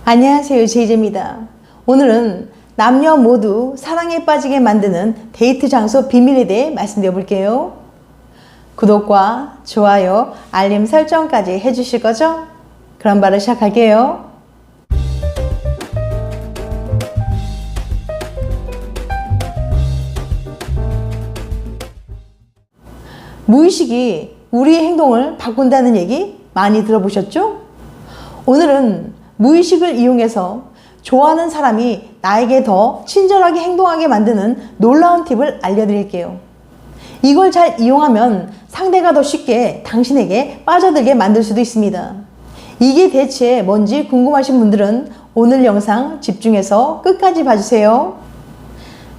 안녕하세요, 제이제입니다. 오늘은 남녀 모두 사랑에 빠지게 만드는 데이트 장소 비밀에 대해 말씀드려 볼게요. 구독과 좋아요, 알림 설정까지 해주실 거죠? 그럼 바로 시작할게요. 무의식이 우리의 행동을 바꾼다는 얘기 많이 들어보셨죠? 오늘은 무의식을 이용해서 좋아하는 사람이 나에게 더 친절하게 행동하게 만드는 놀라운 팁을 알려드릴게요. 이걸 잘 이용하면 상대가 더 쉽게 당신에게 빠져들게 만들 수도 있습니다. 이게 대체 뭔지 궁금하신 분들은 오늘 영상 집중해서 끝까지 봐주세요.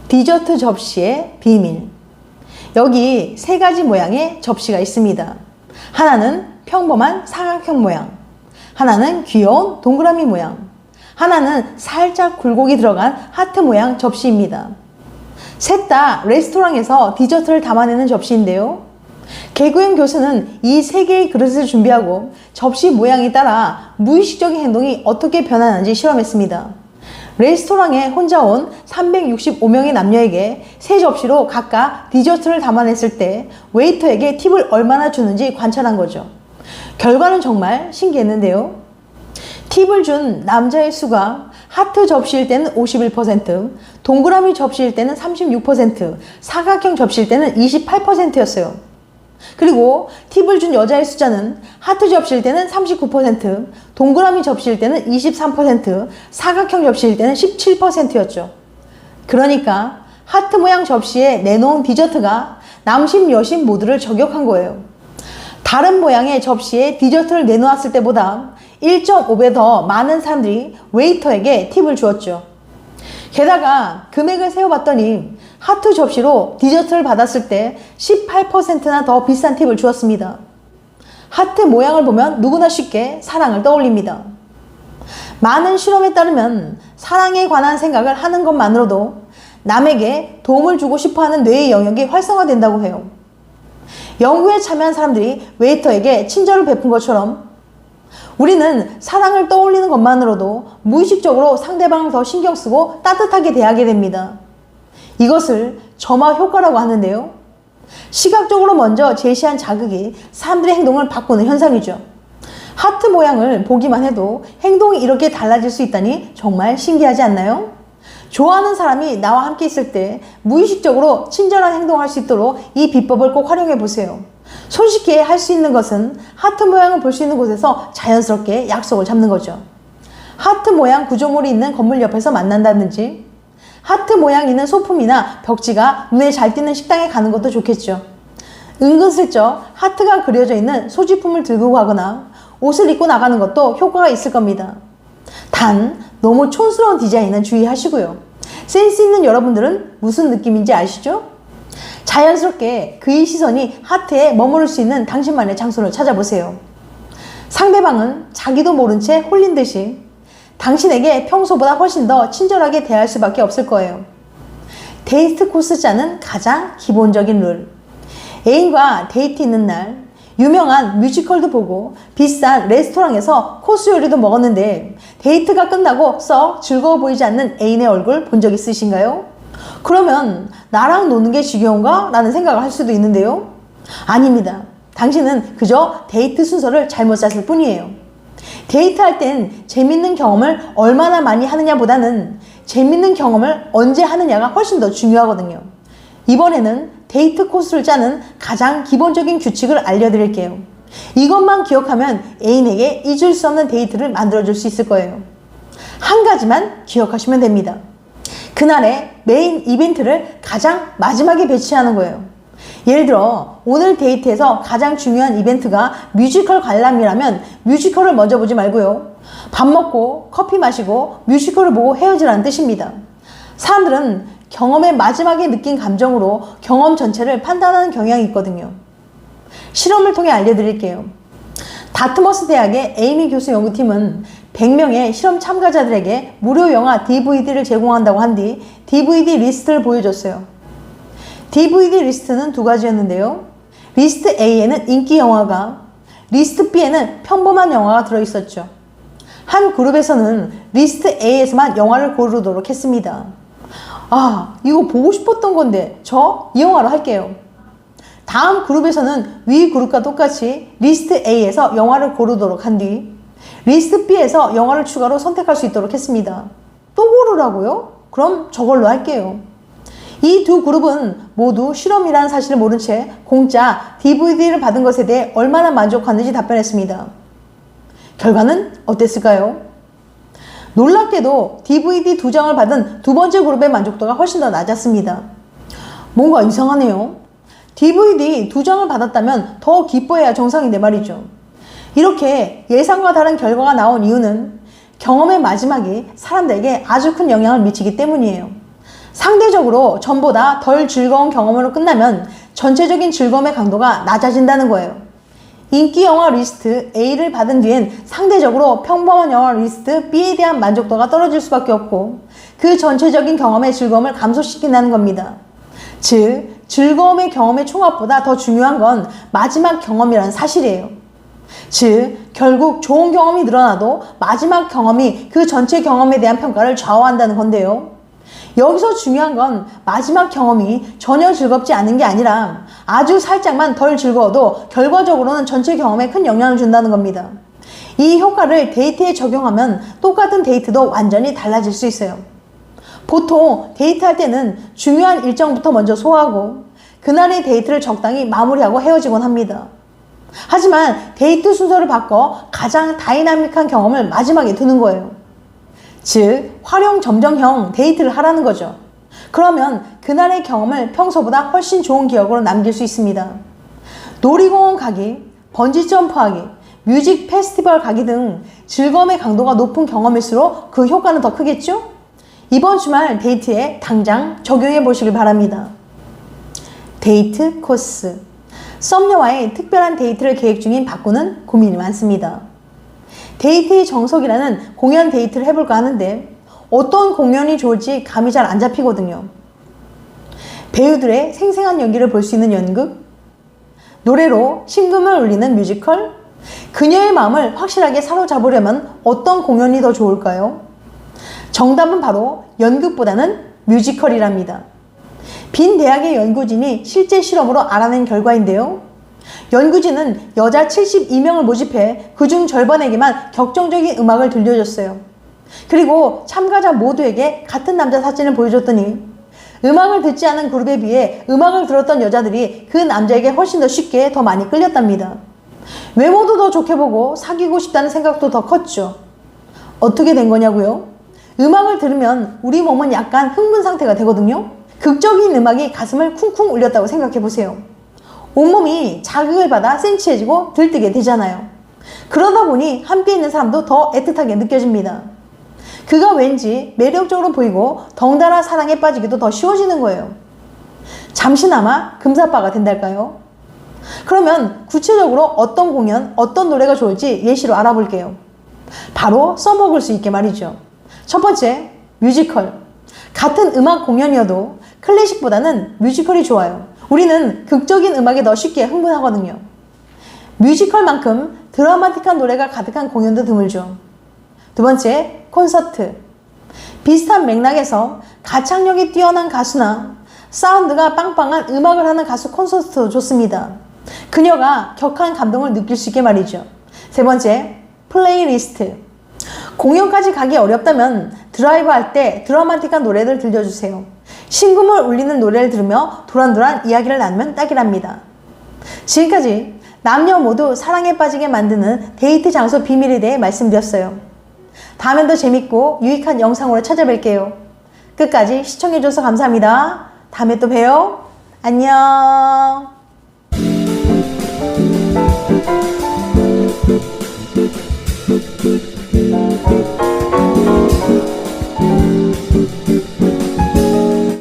디저트 접시의 비밀. 여기 세 가지 모양의 접시가 있습니다. 하나는 평범한 사각형 모양, 하나는 귀여운 동그라미 모양, 하나는 살짝 굴곡이 들어간 하트 모양 접시입니다. 셋 다 레스토랑에서 디저트를 담아내는 접시인데요. 개구형 교수는 이 세 개의 그릇을 준비하고 접시 모양에 따라 무의식적인 행동이 어떻게 변하는지 실험했습니다. 레스토랑에 혼자 온 365명의 남녀에게 세 접시로 각각 디저트를 담아냈을 때 웨이터에게 팁을 얼마나 주는지 관찰한 거죠. 결과는 정말 신기했는데요. 팁을 준 남자의 수가 하트 접시일 때는 51%, 동그라미 접시일 때는 36%, 사각형 접시일 때는 28%였어요. 그리고 팁을 준 여자의 숫자는 하트 접시일 때는 39%, 동그라미 접시일 때는 23%, 사각형 접시일 때는 17%였죠. 그러니까 하트 모양 접시에 내놓은 디저트가 남심 여심 모두를 저격한 거예요. 다른 모양의 접시에 디저트를 내놓았을 때보다 1.5배 더 많은 사람들이 웨이터에게 팁을 주었죠. 게다가 금액을 세어봤더니 하트 접시로 디저트를 받았을 때 18%나 더 비싼 팁을 주었습니다. 하트 모양을 보면 누구나 쉽게 사랑을 떠올립니다. 많은 실험에 따르면 사랑에 관한 생각을 하는 것만으로도 남에게 도움을 주고 싶어하는 뇌의 영역이 활성화된다고 해요. 연구에 참여한 사람들이 웨이터에게 친절을 베푼 것처럼 우리는 사랑을 떠올리는 것만으로도 무의식적으로 상대방을 더 신경 쓰고 따뜻하게 대하게 됩니다. 이것을 점화 효과라고 하는데요. 시각적으로 먼저 제시한 자극이 사람들의 행동을 바꾸는 현상이죠. 하트 모양을 보기만 해도 행동이 이렇게 달라질 수 있다니 정말 신기하지 않나요? 좋아하는 사람이 나와 함께 있을 때 무의식적으로 친절한 행동을 할 수 있도록 이 비법을 꼭 활용해 보세요. 손쉽게 할 수 있는 것은 하트 모양을 볼 수 있는 곳에서 자연스럽게 약속을 잡는 거죠. 하트 모양 구조물이 있는 건물 옆에서 만난다든지, 하트 모양 있는 소품이나 벽지가 눈에 잘 띄는 식당에 가는 것도 좋겠죠. 은근슬쩍 하트가 그려져 있는 소지품을 들고 가거나 옷을 입고 나가는 것도 효과가 있을 겁니다. 단 너무 촌스러운 디자인은 주의하시고요. 센스 있는 여러분들은 무슨 느낌인지 아시죠? 자연스럽게 그의 시선이 하트에 머무를 수 있는 당신만의 장소를 찾아보세요. 상대방은 자기도 모른 채 홀린 듯이 당신에게 평소보다 훨씬 더 친절하게 대할 수밖에 없을 거예요. 데이트 코스 짜는 가장 기본적인 룰. 애인과 데이트 있는 날 유명한 뮤지컬도 보고 비싼 레스토랑에서 코스 요리도 먹었는데 데이트가 끝나고 썩 즐거워 보이지 않는 애인의 얼굴 본 적 있으신가요? 그러면 나랑 노는 게 지겨운가? 라는 생각을 할 수도 있는데요. 아닙니다. 당신은 그저 데이트 순서를 잘못 짰을 뿐이에요. 데이트할 땐 재밌는 경험을 얼마나 많이 하느냐보다는 재밌는 경험을 언제 하느냐가 훨씬 더 중요하거든요. 이번에는 데이트 코스를 짜는 가장 기본적인 규칙을 알려드릴게요. 이것만 기억하면 애인에게 잊을 수 없는 데이트를 만들어줄 수 있을 거예요. 한 가지만 기억하시면 됩니다. 그날의 메인 이벤트를 가장 마지막에 배치하는 거예요. 예를 들어 오늘 데이트에서 가장 중요한 이벤트가 뮤지컬 관람이라면 뮤지컬을 먼저 보지 말고요. 밥 먹고 커피 마시고 뮤지컬을 보고 헤어지라는 뜻입니다. 사람들은 경험의 마지막에 느낀 감정으로 경험 전체를 판단하는 경향이 있거든요. 실험을 통해 알려드릴게요. 다트머스 대학의 에이미 교수 연구팀은 100명의 실험 참가자들에게 무료 영화 DVD를 제공한다고 한 뒤 DVD 리스트를 보여줬어요. DVD 리스트는 두 가지였는데요. 리스트 A에는 인기 영화가, 리스트 B에는 평범한 영화가 들어있었죠. 한 그룹에서는 리스트 A에서만 영화를 고르도록 했습니다. 아, 이거 보고 싶었던 건데 저 이 영화로 할게요. 다음 그룹에서는 위 그룹과 똑같이 리스트 A에서 영화를 고르도록 한 뒤 리스트 B에서 영화를 추가로 선택할 수 있도록 했습니다. 또 고르라고요? 그럼 저걸로 할게요. 이 두 그룹은 모두 실험이라는 사실을 모른 채 공짜 DVD를 받은 것에 대해 얼마나 만족하는지 답변했습니다. 결과는 어땠을까요? 놀랍게도 DVD 2장을 받은 두 번째 그룹의 만족도가 훨씬 더 낮았습니다. 뭔가 이상하네요. DVD 2장을 받았다면 더 기뻐해야 정상인데 말이죠. 이렇게 예상과 다른 결과가 나온 이유는 경험의 마지막이 사람들에게 아주 큰 영향을 미치기 때문이에요. 상대적으로 전보다 덜 즐거운 경험으로 끝나면 전체적인 즐거움의 강도가 낮아진다는 거예요. 인기 영화 리스트 A를 받은 뒤엔 상대적으로 평범한 영화 리스트 B에 대한 만족도가 떨어질 수밖에 없고 그 전체적인 경험의 즐거움을 감소시킨다는 겁니다. 즉, 즐거움의 경험의 총합보다 더 중요한 건 마지막 경험이라는 사실이에요. 즉, 결국 좋은 경험이 늘어나도 마지막 경험이 그 전체 경험에 대한 평가를 좌우한다는 건데요. 여기서 중요한 건 마지막 경험이 전혀 즐겁지 않은 게 아니라 아주 살짝만 덜 즐거워도 결과적으로는 전체 경험에 큰 영향을 준다는 겁니다. 이 효과를 데이트에 적용하면 똑같은 데이트도 완전히 달라질 수 있어요. 보통 데이트할 때는 중요한 일정부터 먼저 소화하고 그날의 데이트를 적당히 마무리하고 헤어지곤 합니다. 하지만 데이트 순서를 바꿔 가장 다이나믹한 경험을 마지막에 두는 거예요. 즉, 활용 점정형 데이트를 하라는 거죠. 그러면 그날의 경험을 평소보다 훨씬 좋은 기억으로 남길 수 있습니다. 놀이공원 가기, 번지점프하기, 뮤직 페스티벌 가기 등 즐거움의 강도가 높은 경험일수록 그 효과는 더 크겠죠? 이번 주말 데이트에 당장 적용해 보시길 바랍니다. 데이트 코스. 썸녀와의 특별한 데이트를 계획 중인 박구는 고민이 많습니다. 데이트의 정석이라는 공연 데이트를 해볼까 하는데 어떤 공연이 좋을지 감이 잘 안 잡히거든요. 배우들의 생생한 연기를 볼 수 있는 연극, 노래로 심금을 울리는 뮤지컬, 그녀의 마음을 확실하게 사로잡으려면 어떤 공연이 더 좋을까요? 정답은 바로 연극보다는 뮤지컬이랍니다. 빈 대학의 연구진이 실제 실험으로 알아낸 결과인데요. 연구진은 여자 72명을 모집해 그중 절반에게만 격정적인 음악을 들려줬어요. 그리고 참가자 모두에게 같은 남자 사진을 보여줬더니 음악을 듣지 않은 그룹에 비해 음악을 들었던 여자들이 그 남자에게 훨씬 더 쉽게 더 많이 끌렸답니다. 외모도 더 좋게 보고 사귀고 싶다는 생각도 더 컸죠. 어떻게 된 거냐고요? 음악을 들으면 우리 몸은 약간 흥분 상태가 되거든요. 극적인 음악이 가슴을 쿵쿵 울렸다고 생각해 보세요. 온몸이 자극을 받아 센치해지고 들뜨게 되잖아요. 그러다 보니 함께 있는 사람도 더 애틋하게 느껴집니다. 그가 왠지 매력적으로 보이고 덩달아 사랑에 빠지기도 더 쉬워지는 거예요. 잠시나마 금사빠가 된달까요? 그러면 구체적으로 어떤 공연, 어떤 노래가 좋을지 예시로 알아볼게요. 바로 써먹을 수 있게 말이죠. 첫 번째, 뮤지컬. 같은 음악 공연이어도 클래식보다는 뮤지컬이 좋아요. 우리는 극적인 음악에 더 쉽게 흥분하거든요. 뮤지컬만큼 드라마틱한 노래가 가득한 공연도 드물죠. 두 번째, 콘서트. 비슷한 맥락에서 가창력이 뛰어난 가수나 사운드가 빵빵한 음악을 하는 가수 콘서트도 좋습니다. 그녀가 격한 감동을 느낄 수 있게 말이죠. 세 번째, 플레이리스트. 공연까지 가기 어렵다면 드라이브 할 때 드라마틱한 노래를 들려주세요. 심금을 울리는 노래를 들으며 도란도란 이야기를 나누면 딱이랍니다. 지금까지 남녀 모두 사랑에 빠지게 만드는 데이트 장소 비밀에 대해 말씀드렸어요. 다음엔 더 재밌고 유익한 영상으로 찾아뵐게요. 끝까지 시청해줘서 감사합니다. 다음에 또 봬요. 안녕.